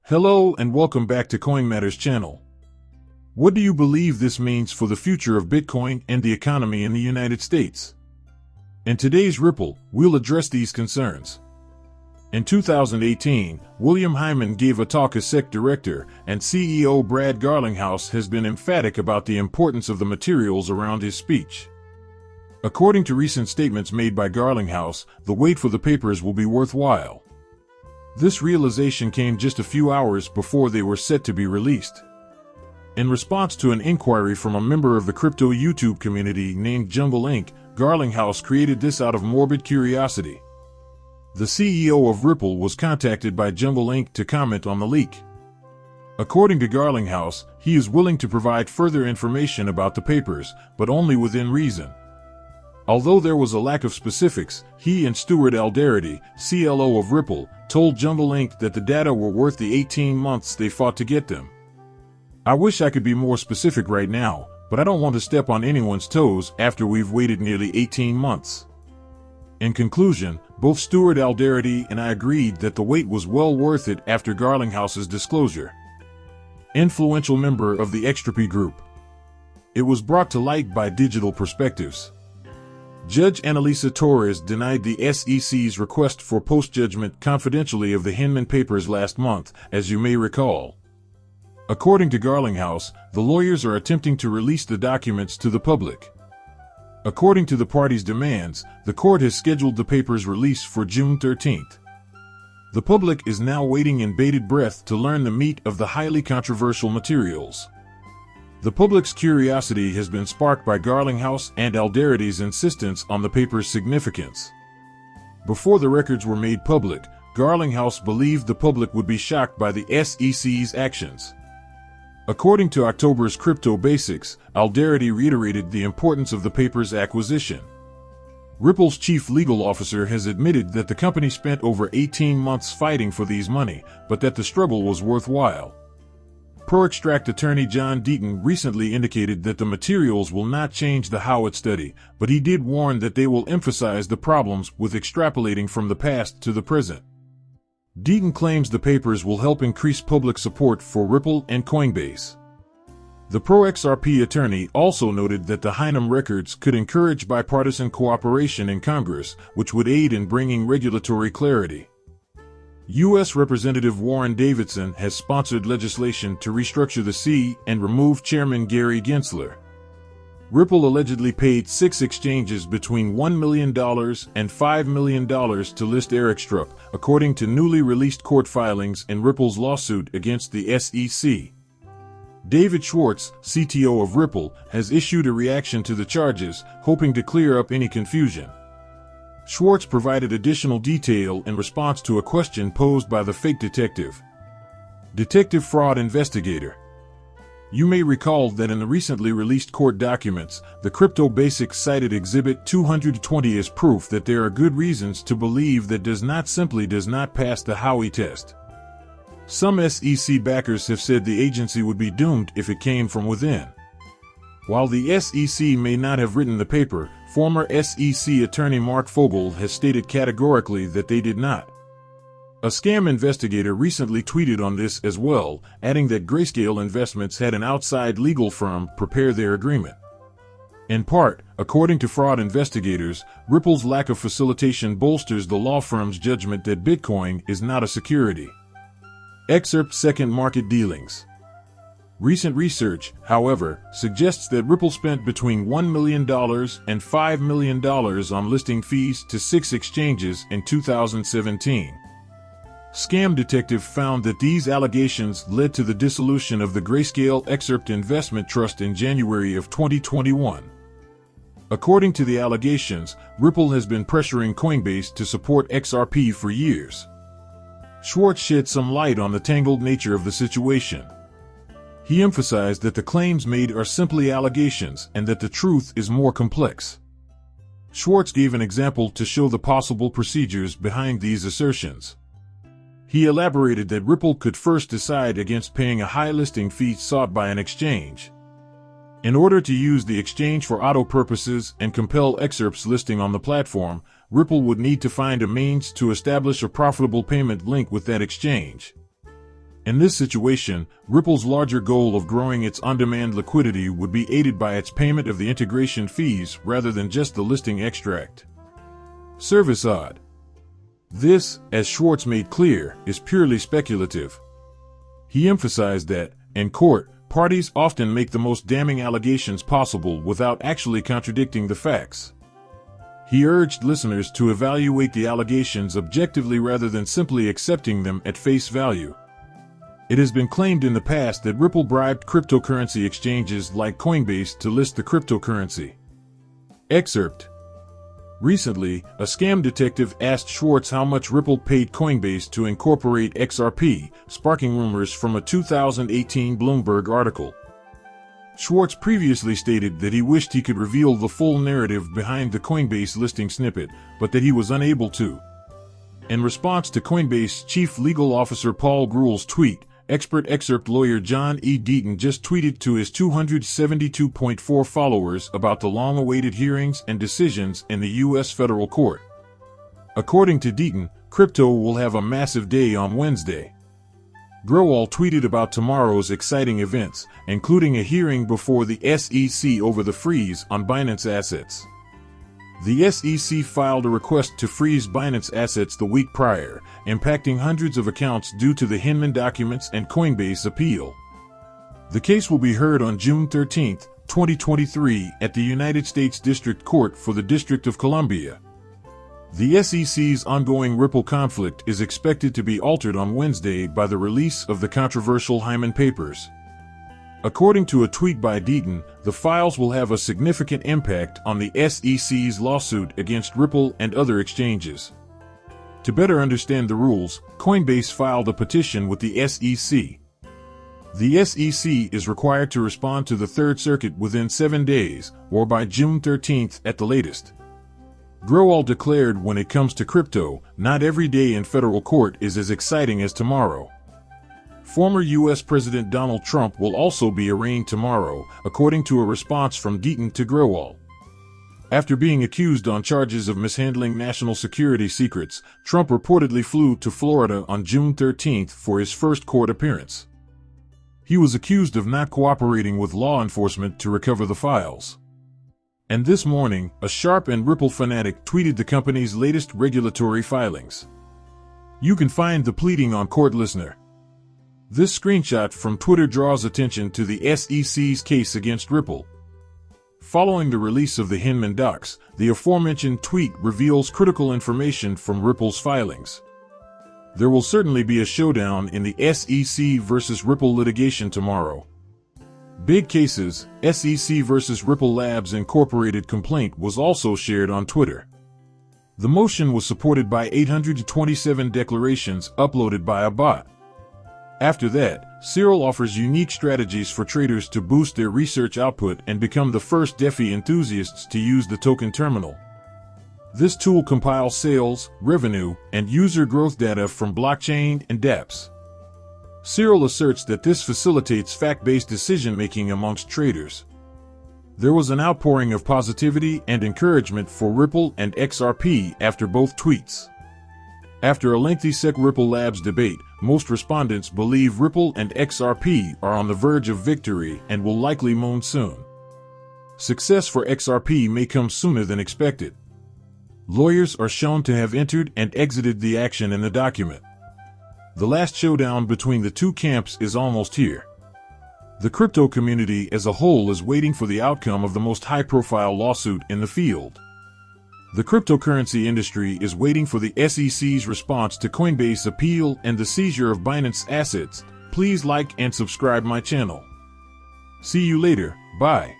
Hello and welcome back to Coin Matters channel. What do you believe this means for the future of Bitcoin and the economy in the United States? In today's Ripple, we'll address these concerns. In 2018, William Hyman gave a talk as SEC director, and CEO Brad Garlinghouse has been emphatic about the importance of the materials around his speech. According to recent statements made by Garlinghouse, the wait for the papers will be worthwhile. This realization came just a few hours before they were set to be released. In response to an inquiry from a member of the crypto YouTube community named Jungle Inc., Garlinghouse created this out of morbid curiosity. The CEO of Ripple was contacted by Jungle Inc. to comment on the leak. According to Garlinghouse, he is willing to provide further information about the papers, but only within reason. Although there was a lack of specifics, he and Stuart Alderete, CLO of Ripple, told Jungle Inc. that the data were worth the 18 months they fought to get them. I wish I could be more specific right now, but I don't want to step on anyone's toes after we've waited nearly 18 months. In conclusion, both Stuart Alderete and I agreed that the wait was well worth it after Garlinghouse's disclosure. Influential member of the XRP group. It was brought to light by Digital Perspectives. Judge Annalisa Torres denied the SEC's request for post-judgment confidentially of the Hinman papers last month, as you may recall. According to Garlinghouse, the lawyers are attempting to release the documents to the public. According to the parties' demands, the court has scheduled the papers' release for June 13th. The public is now waiting in bated breath to learn the meat of the highly controversial materials. The public's curiosity has been sparked by Garlinghouse and Alderete's insistence on the paper's significance. Before the records were made public, Garlinghouse believed the public would be shocked by the SEC's actions. According to October's Crypto Basics, Alderete reiterated the importance of the paper's acquisition. Ripple's chief legal officer has admitted that the company spent over 18 months fighting for these money, but that the struggle was worthwhile. Pro-extract attorney John Deaton recently indicated that the materials will not change the Howard study, but he did warn that they will emphasize the problems with extrapolating from the past to the present. Deaton claims the papers will help increase public support for Ripple and Coinbase. The pro-XRP attorney also noted that the Hyman records could encourage bipartisan cooperation in Congress, which would aid in bringing regulatory clarity. U.S. Representative Warren Davidson has sponsored legislation to restructure the SEC and remove Chairman Gary Gensler. Ripple allegedly paid 6 exchanges between $1 million and $5 million to list Eric Struck, according to newly released court filings in Ripple's lawsuit against the SEC. David Schwartz, CTO of Ripple, has issued a reaction to the charges, hoping to clear up any confusion. Schwartz provided additional detail in response to a question posed by the fake detective. Detective Fraud Investigator. You may recall that in the recently released court documents, the Crypto Basics cited Exhibit 220 as proof that there are good reasons to believe that does not pass the Howey test. Some SEC backers have said the agency would be doomed if it came from within. While the SEC may not have written the paper, former SEC attorney Mark Fogel has stated categorically that they did not. A scam investigator recently tweeted on this as well, adding that Grayscale Investments had an outside legal firm prepare their agreement. In part, according to fraud investigators, Ripple's lack of facilitation bolsters the law firm's judgment that Bitcoin is not a security. Excerpt Second Market Dealings. Recent research, however, suggests that Ripple spent between $1 million and $5 million on listing fees to 6 exchanges in 2017. Scam Detective found that these allegations led to the dissolution of the Grayscale Excerpt Investment Trust in January of 2021. According to the allegations, Ripple has been pressuring Coinbase to support XRP for years. Schwartz shed some light on the tangled nature of the situation. He emphasized that the claims made are simply allegations and that the truth is more complex. Schwartz gave an example to show the possible procedures behind these assertions. He elaborated that Ripple could first decide against paying a high listing fee sought by an exchange. In order to use the exchange for auto purposes and compel excerpts listing on the platform, Ripple would need to find a means to establish a profitable payment link with that exchange. In this situation, Ripple's larger goal of growing its on-demand liquidity would be aided by its payment of the integration fees rather than just the listing extract. Service odd. This, as Schwartz made clear, is purely speculative. He emphasized that, in court, parties often make the most damning allegations possible without actually contradicting the facts. He urged listeners to evaluate the allegations objectively rather than simply accepting them at face value. It has been claimed in the past that Ripple bribed cryptocurrency exchanges like Coinbase to list the cryptocurrency. Excerpt. Recently, a scam detective asked Schwartz how much Ripple paid Coinbase to incorporate XRP, sparking rumors from a 2018 Bloomberg article. Schwartz previously stated that he wished he could reveal the full narrative behind the Coinbase listing snippet, but that he was unable to. In response to Coinbase Chief Legal Officer Paul Gruel's tweet, excerpt lawyer John E. Deaton just tweeted to his 272.4 followers about the long-awaited hearings and decisions in the U.S. federal court. According to Deaton, crypto will have a massive day on Wednesday. Gruel tweeted about tomorrow's exciting events, including a hearing before the SEC over the freeze on Binance assets. The SEC filed a request to freeze Binance assets the week prior, impacting hundreds of accounts due to the Hinman documents and Coinbase appeal. The case will be heard on June 13, 2023 at the United States District Court for the District of Columbia. The SEC's ongoing Ripple conflict is expected to be altered on Wednesday by the release of the controversial Hyman papers. According to a tweet by Deaton, the files will have a significant impact on the SEC's lawsuit against Ripple and other exchanges. To better understand the rules, Coinbase filed a petition with the SEC. The SEC is required to respond to the Third Circuit within 7 days, or by June 13 at the latest. Gruel declared, when it comes to crypto, not every day in federal court is as exciting as tomorrow. Former U.S. President Donald Trump will also be arraigned tomorrow, according to a response from Deaton to Gruel. After being accused on charges of mishandling national security secrets, Trump reportedly flew to Florida on June 13 for his first court appearance. He was accused of not cooperating with law enforcement to recover the files. And this morning, a Sharp and Ripple fanatic tweeted the company's latest regulatory filings. You can find the pleading on Court Listener. This screenshot from Twitter draws attention to the SEC's case against Ripple. Following the release of the Hinman docs, the aforementioned tweet reveals critical information from Ripple's filings. There will certainly be a showdown in the SEC versus Ripple litigation tomorrow. Big Cases, SEC versus Ripple Labs Incorporated complaint was also shared on Twitter. The motion was supported by 827 declarations uploaded by a bot. After that, Cyril offers unique strategies for traders to boost their research output and become the first DeFi enthusiasts to use the token terminal. This tool compiles sales, revenue, and user growth data from blockchain and dApps. Cyril asserts that this facilitates fact-based decision-making amongst traders. There was an outpouring of positivity and encouragement for Ripple and XRP after both tweets. After a lengthy SEC-Ripple Labs debate, most respondents believe Ripple and XRP are on the verge of victory and will likely moon soon. Success for XRP may come sooner than expected. Lawyers are shown to have entered and exited the action in the document. The last showdown between the two camps is almost here. The crypto community as a whole is waiting for the outcome of the most high-profile lawsuit in the field. The cryptocurrency industry is waiting for the SEC's response to Coinbase appeal and the seizure of Binance assets. Please like and subscribe my channel. See you later. Bye.